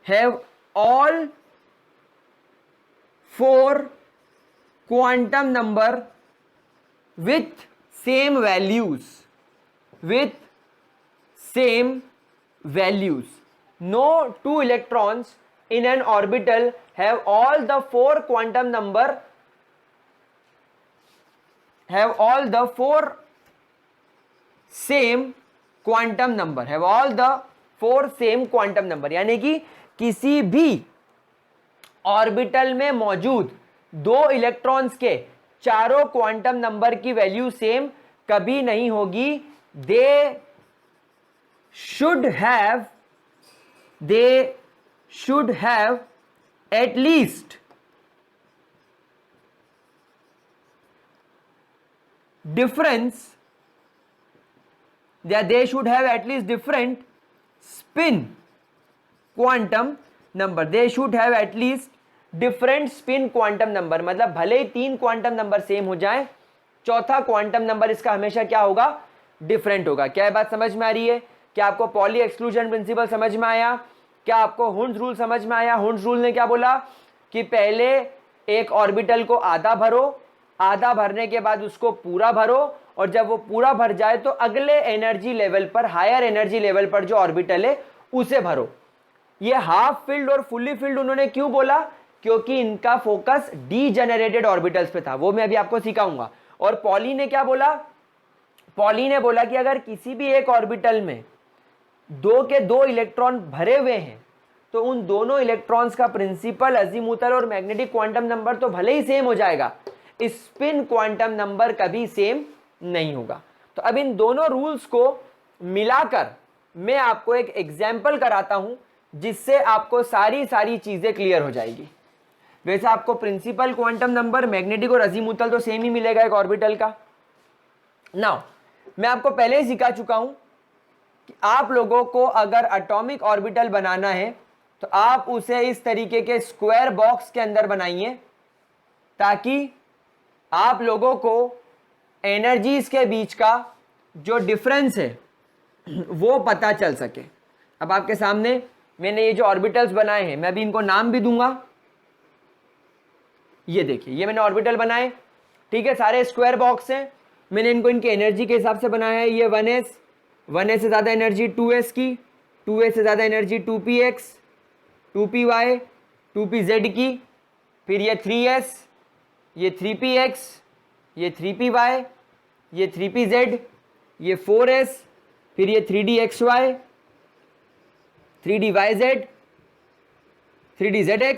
have all four quantum number with same values, no two electrons in an orbital have all the four quantum number, have all the four same quantum number, have all the four same quantum number, यानी कि किसी भी orbital में मौजूद दो electrons के चारों quantum number की वैल्यू सेम कभी नहीं होगी। They should have at least different spin quantum number, they should have at least different spin quantum number। मतलब भले ही तीन क्वांटम नंबर सेम हो जाए, चौथा क्वांटम नंबर इसका हमेशा क्या होगा? डिफरेंट होगा। क्या ये बात समझ में आ रही है? क्या आपको पॉली एक्सक्लूजन प्रिंसिपल समझ में आया? क्या आपको हुंड्स रूल समझ में आया? हुंड्स रूल ने क्या बोला कि पहले एक ऑर्बिटल को आधा भरो, आधा भरने के बाद उसको पूरा भरो, और जब वो पूरा भर जाए तो अगले एनर्जी लेवल पर, हायर एनर्जी लेवल पर जो ऑर्बिटल है उसे भरो। ये हाफ फिल्ड और फुल्ली फिल्ड उन्होंने क्यों बोला? क्योंकि इनका फोकस डीजेनरेटेड ऑर्बिटल्स पे था, वो मैं अभी आपको सिखाऊंगा। और पॉली ने क्या बोला? पॉली ने बोला कि अगर किसी भी एक ऑर्बिटल में दो के दो इलेक्ट्रॉन भरे हुए हैं तो उन दोनों इलेक्ट्रॉन्स का प्रिंसिपल, अजीमुथल और मैग्नेटिक क्वांटम नंबर तो भले ही सेम हो जाएगा, स्पिन क्वांटम नंबर कभी सेम नहीं होगा। तो अब इन दोनों रूल्स को मिलाकर मैं आपको एक एग्जाम्पल कराता हूं जिससे आपको सारी चीजें क्लियर हो जाएगी। वैसे आपको प्रिंसिपल क्वांटम नंबर, मैग्नेटिक और अजीमुथल तो सेम ही मिलेगा एक ऑर्बिटल का। नाउ मैं आपको पहले ही सिखा चुका हूं कि आप लोगों को अगर एटॉमिक ऑर्बिटल बनाना है तो आप उसे इस तरीके के स्क्वायर बॉक्स के अंदर बनाइए ताकि आप लोगों को एनर्जीज के बीच का जो डिफरेंस है वो पता चल सके। अब आपके सामने मैंने ये जो ऑर्बिटल्स बनाए हैं, मैं अभी इनको नाम भी दूंगा। ये देखिए, ये मैंने ऑर्बिटल बनाए, ठीक है, सारे स्क्वायर बॉक्स हैं। मैंने इनको इनके एनर्जी के हिसाब से बनाया है। ये 1s, 1s से ज़्यादा एनर्जी 2s की, 2s से ज़्यादा एनर्जी 2px, 2py, 2pz की, फिर ये 3s, ये 3px, ये 3py, ये 3pz, ये 4s, फिर ये 3dxy, 3dyz, 3dzx,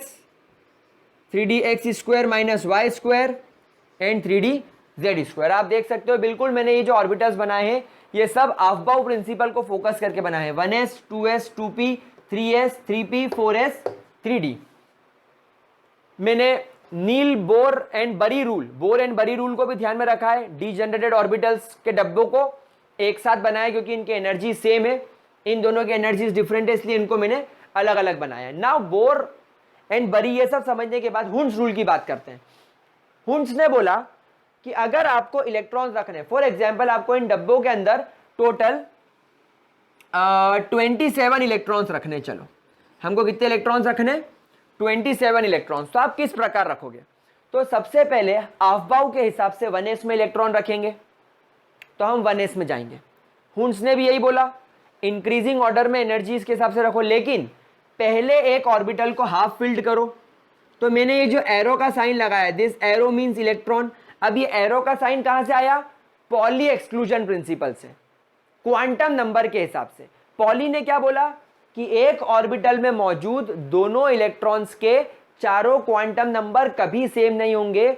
3dx square minus Y square and 3dz square. आप देख सकते हो बिल्कुल मैंने ये जो ऑर्बिटल्स बनाए हैं ये सब अफबाउ प्रिंसिपल को फोकस करके बनाए हैं। 1s, 2s, 2p, 3s, 3p, 4s, 3d। मैंने नील बोर एंड बरी रूल को भी ध्यान में रखा है। डीजेनरेटेड ऑर्बिटल्स के डब्बों को एक साथ बनाया क्योंकि इनकी एनर्जी सेम है, इन दोनों की एनर्जीज डिफरेंट है, इसलिए इनको मैंने अलग अलग बनाया। नाउ बोर एंड बरी ये सब समझने के बाद हुंड्स रूल की बात करते हैं। हुंड्स ने बोला कि अगर आपको इलेक्ट्रॉन्स रखने, फॉर एग्जांपल आपको इन डब्बों के अंदर टोटल 27 इलेक्ट्रॉन्स रखने, चलो हमको कितने इलेक्ट्रॉन्स रखने? 27 इलेक्ट्रॉन्स। तो आप किस प्रकार रखोगे? तो सबसे पहले अफबाउ के हिसाब से 1s में इलेक्ट्रॉन रखेंगे, तो हम 1s में जाएंगे। हुंड्स ने भी यही बोला, इंक्रीजिंग ऑर्डर में एनर्जीज के हिसाब से रखो, लेकिन पहले एक ऑर्बिटल को हाफ फिल्ड करो। तो मैंने ये जो एरो का साइन लगाया, दिस एरो मींस इलेक्ट्रॉन। अब ये एरो का साइन कहां से आया? पॉली एक्सक्लूजन प्रिंसिपल से। क्वांटम नंबर के हिसाब से। पॉली ने क्या बोला कि एक ऑर्बिटल में मौजूद दोनों इलेक्ट्रॉन्स के चारों क्वांटम नंबर कभी सेम नहीं होंगे।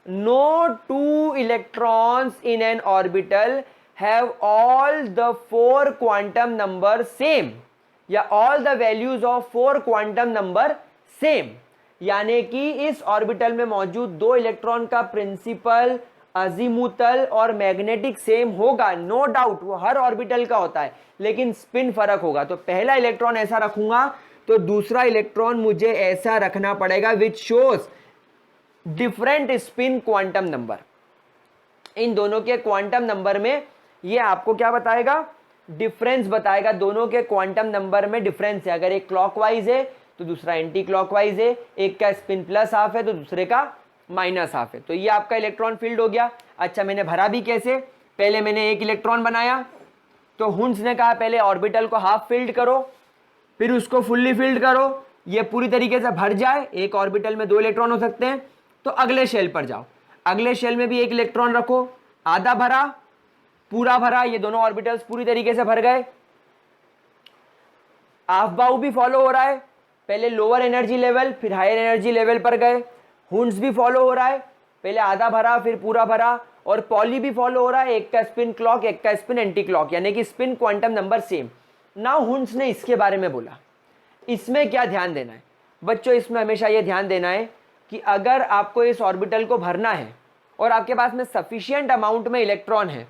No two electrons in an orbital have all the 4 quantum number same, या all the values of 4 quantum number same. यानी कि इस ऑर्बिटल में मौजूद दो इलेक्ट्रॉन का प्रिंसिपल, अजीमुथल और मैग्नेटिक सेम होगा, नो डाउट, वो हर ऑर्बिटल का होता है, लेकिन स्पिन फर्क होगा। तो पहला इलेक्ट्रॉन ऐसा रखूंगा तो दूसरा इलेक्ट्रॉन मुझे ऐसा रखना पड़ेगा, which shows different spin quantum number. इन दोनों के क्वांटम नंबर में ये आपको क्या बताएगा, डिफरेंस बताएगा। दोनों के क्वांटम नंबर में डिफरेंस है। अगर एक क्लॉकवाइज है तो दूसरा एंटी क्लॉकवाइज है, एक का स्पिन प्लस हाफ है तो दूसरे का माइनस हाफ है। तो ये आपका इलेक्ट्रॉन फील्ड हो गया। अच्छा, मैंने भरा भी कैसे, पहले मैंने एक इलेक्ट्रॉन बनाया तो हुंस ने कहा पहले ऑर्बिटल को हाफ फील्ड करो, फिर उसको फुल्ली फील्ड करो, ये पूरी तरीके से भर जाए, एक ऑर्बिटल में 2 इलेक्ट्रॉन हो सकते हैं, तो अगले शेल पर जाओ, अगले शेल में भी एक इलेक्ट्रॉन रखो, आधा भरा, पूरा भरा, ये दोनों ऑर्बिटल्स पूरी तरीके से भर गए। हाफ बाउ भी फॉलो हो रहा है, पहले लोअर एनर्जी लेवल फिर हायर एनर्जी लेवल पर गए। हुंस भी फॉलो हो रहा है, पहले आधा भरा फिर पूरा भरा। और पॉली भी फॉलो हो रहा है, एक का स्पिन क्लॉक एक का स्पिन एंटी क्लॉक, यानी कि spin quantum number same. Now हुंस ने इसके बारे में बोला। इसमें क्या ध्यान देना है बच्चों, इसमें हमेशा यह ध्यान देना है कि अगर आपको इस ऑर्बिटल को भरना है और आपके पास में सफिशिएंट अमाउंट में इलेक्ट्रॉन है,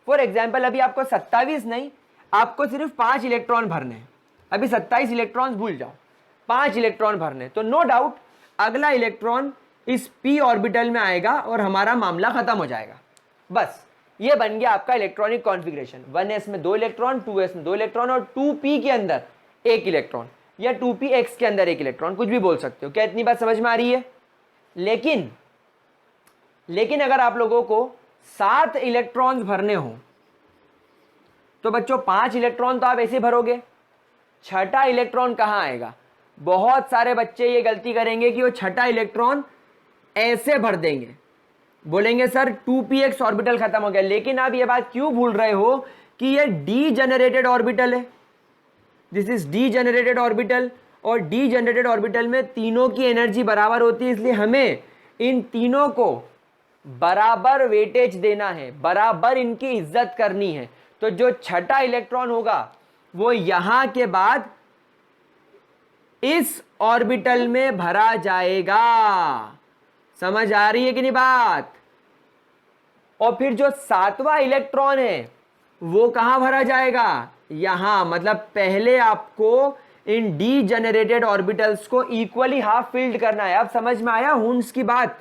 फॉर एग्जाम्पल अभी आपको 27 नहीं, आपको सिर्फ 5 इलेक्ट्रॉन भरने हैं, अभी 27 इलेक्ट्रॉन भूल जाओ, 5 इलेक्ट्रॉन भरने, तो नो डाउट अगला इलेक्ट्रॉन इस p ऑर्बिटल में आएगा और हमारा मामला खत्म हो जाएगा। बस ये बन गया आपका इलेक्ट्रॉनिक कॉन्फ़िगरेशन। 1s में 2 इलेक्ट्रॉन, 2s में 2 इलेक्ट्रॉन और 2p के अंदर 1 इलेक्ट्रॉन, या 2px के अंदर 1 इलेक्ट्रॉन, कुछ भी बोल सकते हो। क्या इतनी बात समझ में आ रही है? लेकिन अगर आप लोगों को 7 इलेक्ट्रॉन्स भरने हो तो बच्चों 5 इलेक्ट्रॉन तो आप ऐसे भरोगे, छठा इलेक्ट्रॉन कहां आएगा? बहुत सारे बच्चे ये गलती करेंगे कि वो छठा इलेक्ट्रॉन ऐसे भर देंगे, बोलेंगे सर 2px ऑर्बिटल खत्म हो गया। लेकिन आप ये बात क्यों भूल रहे हो कि ये डीजेनरेटेड ऑर्बिटल है, दिस इज डीजेनरेटेड ऑर्बिटल, और डीजेनरेटेड ऑर्बिटल में तीनों की एनर्जी बराबर होती है, इसलिए हमें इन तीनों को बराबर वेटेज देना है, बराबर इनकी इज्जत करनी है। तो जो छठा इलेक्ट्रॉन होगा वो यहां के बाद इस ऑर्बिटल में भरा जाएगा। समझ आ रही है कि नहीं बात? और फिर जो 7वां इलेक्ट्रॉन है वो कहां भरा जाएगा? यहां। मतलब पहले आपको इन डीजेनरेटेड ऑर्बिटल्स को इक्वली हाफ फील्ड करना है। अब समझ में आया हुंस की बात?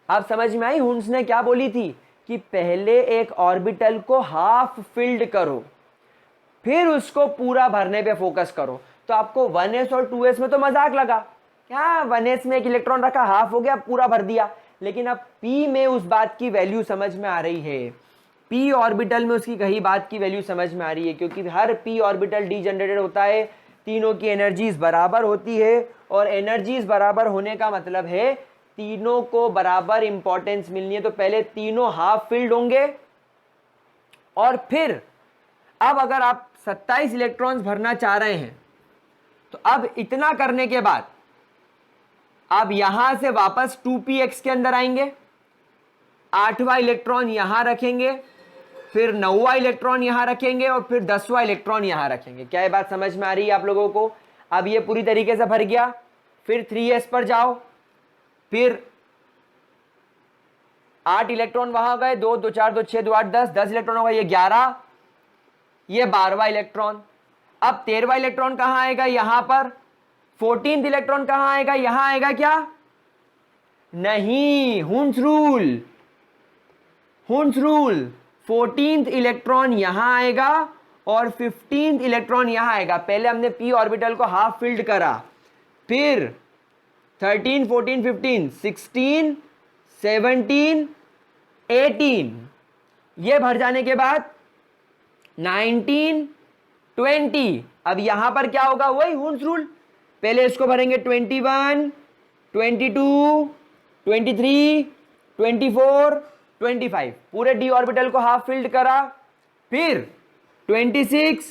अब समझ में आई हुंस ने क्या बोली थी कि पहले एक ऑर्बिटल को हाफ फील्ड करो, फिर उसको पूरा भरने पे फोकस करो। तो आपको 1s और 2s में तो मजाक लगा, क्या 1s में एक इलेक्ट्रॉन रखा, हाफ हो गया, पूरा भर दिया। लेकिन अब p में उस बात की वैल्यू समझ में आ रही है, p ऑर्बिटल में उसकी कही बात की वैल्यू समझ में आ रही है, क्योंकि हर p ऑर्बिटल डीजेनरेटेड होता है, तीनों की एनर्जीज बराबर होती है, और एनर्जीज बराबर होने का मतलब है तीनों को बराबर इंपॉर्टेंस मिलनी है। तो पहले तीनों हाफ फील्ड होंगे, और फिर अब अगर आप 27 इलेक्ट्रॉन्स भरना चाह रहे हैं तो अब इतना करने के बाद आप यहां से वापस 2px के अंदर आएंगे, 8वां इलेक्ट्रॉन यहां रखेंगे, फिर 9वां इलेक्ट्रॉन यहां रखेंगे, और फिर 10वां इलेक्ट्रॉन यहां रखेंगे। क्या ये बात समझ में आ रही है आप लोगों को? अब ये पूरी तरीके से भर गया। फिर 3s पर जाओ, फिर 8 इलेक्ट्रॉन वहां गए, 2 2 4 2 6 2 8 10 इलेक्ट्रॉन होगा, ये 11, ये 12वां इलेक्ट्रॉन। अब 13वां इलेक्ट्रॉन कहां आएगा? यहां पर। 14th इलेक्ट्रॉन कहां आएगा? यहां आएगा क्या? नहीं, हुंस रूल 14th इलेक्ट्रॉन यहां आएगा और 15th इलेक्ट्रॉन यहां आएगा। पहले हमने p ऑर्बिटल को हाफ फील्ड करा, फिर 13 14 15 16 17 18, ये भर जाने के बाद 19 20। अब यहां पर क्या होगा? वही हुंस रूल, पहले इसको भरेंगे 21 22 23 24 25, पूरे डी ऑर्बिटल को हाफ फील्ड करा, फिर 26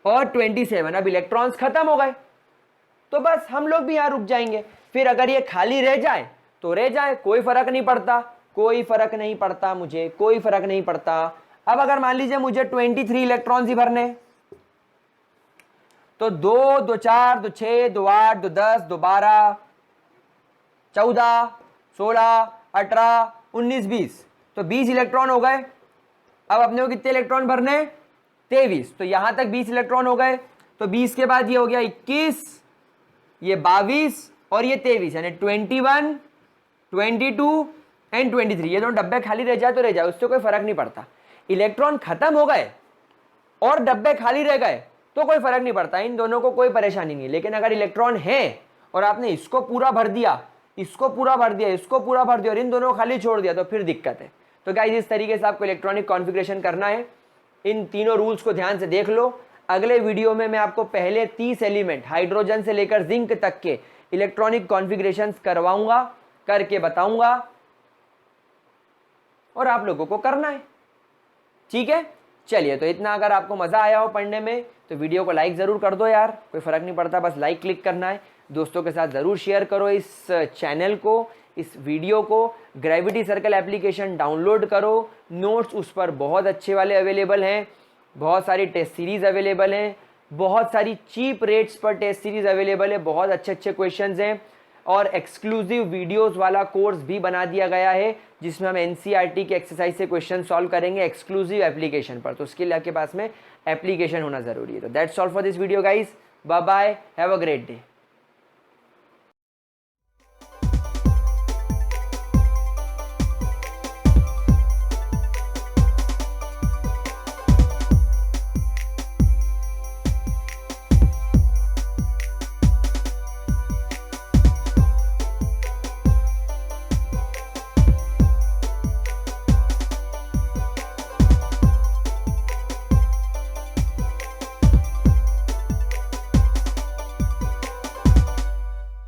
और 27, अब इलेक्ट्रॉन्स खत्म हो गए, तो बस हम लोग भी यहां रुक जाएंगे। फिर अगर ये खाली रह जाए तो रह जाए, कोई फर्क नहीं पड़ता, कोई फर्क नहीं पड़ता, मुझे कोई फर्क नहीं पड़ता। अब अगर मान लीजिए मुझे 23 इलेक्ट्रॉन्स ही भरने, तो 2 2 4 2 6 2 8 2 10 2 12 14 16 18 19 20, तो 20 इलेक्ट्रॉन हो गए। अब अपने को कितने इलेक्ट्रॉन भरने? 23, तो यहां तक 20 इलेक्ट्रॉन हो गए। तो 20 के बाद ये हो गया 21, ये 22 और ये 23, यानी 21 22 एंड 23। ये दोनों डब्बे खाली रह जाए तो रह जाए, उससे कोई फर्क नहीं पड़ता। इलेक्ट्रॉन खत्म हो गए और डब्बे खाली रह गए तो कोई फर्क नहीं पड़ता, इन दोनों को कोई परेशानी नहीं। लेकिन अगर इलेक्ट्रॉन है और आपने इसको पूरा भर दिया, इसको पूरा भर दिया, इसको पूरा भर दिया और इन दोनों को खाली छोड़ दिया, तो फिर दिक्कत है। तो गाइस इस तरीके से आपको इलेक्ट्रॉनिक कॉन्फ़िगरेशन करना है। इन तीनों रूल्स को ध्यान से देख लो। अगले वीडियो में मैं आपको पहले 30 एलिमेंट हाइड्रोजन से लेकर जिंक तक के इलेक्ट्रॉनिक कॉन्फ़िगरेशंस करवाऊंगा, करके बताऊंगा और आप लोगों को करना है। ठीक है, चलिए, तो इतना। अगर आपको मजा आया हो पढ़ने में तो वीडियो को लाइक जरूर कर दो यार, कोई फर्क नहीं पड़ता, बस लाइक क्लिक करना है। दोस्तों के साथ जरूर शेयर करो इस चैनल को, इस वीडियो को। ग्रेविटी सर्कल एप्लीकेशन डाउनलोड करो, नोट्स उस पर बहुत अच्छे वाले अवेलेबल हैं, बहुत सारी टेस्ट सीरीज अवेलेबल हैं, बहुत सारी चीप रेट्स पर टेस्ट सीरीज अवेलेबल है, बहुत अच्छे अच्छे क्वेश्चंस हैं और एक्सक्लूसिव वीडियोस वाला कोर्स भी बना दिया गया है जिसमें हम एनसीईआरटी के एक्सरसाइज से क्वेश्चन सॉल्व करेंगे एक्सक्लूसिव एप्लीकेशन पर। तो उसके लिए आपके पास में एप्लीकेशन होना जरूरी है। तो that's all for this video guys, bye bye, have a great day.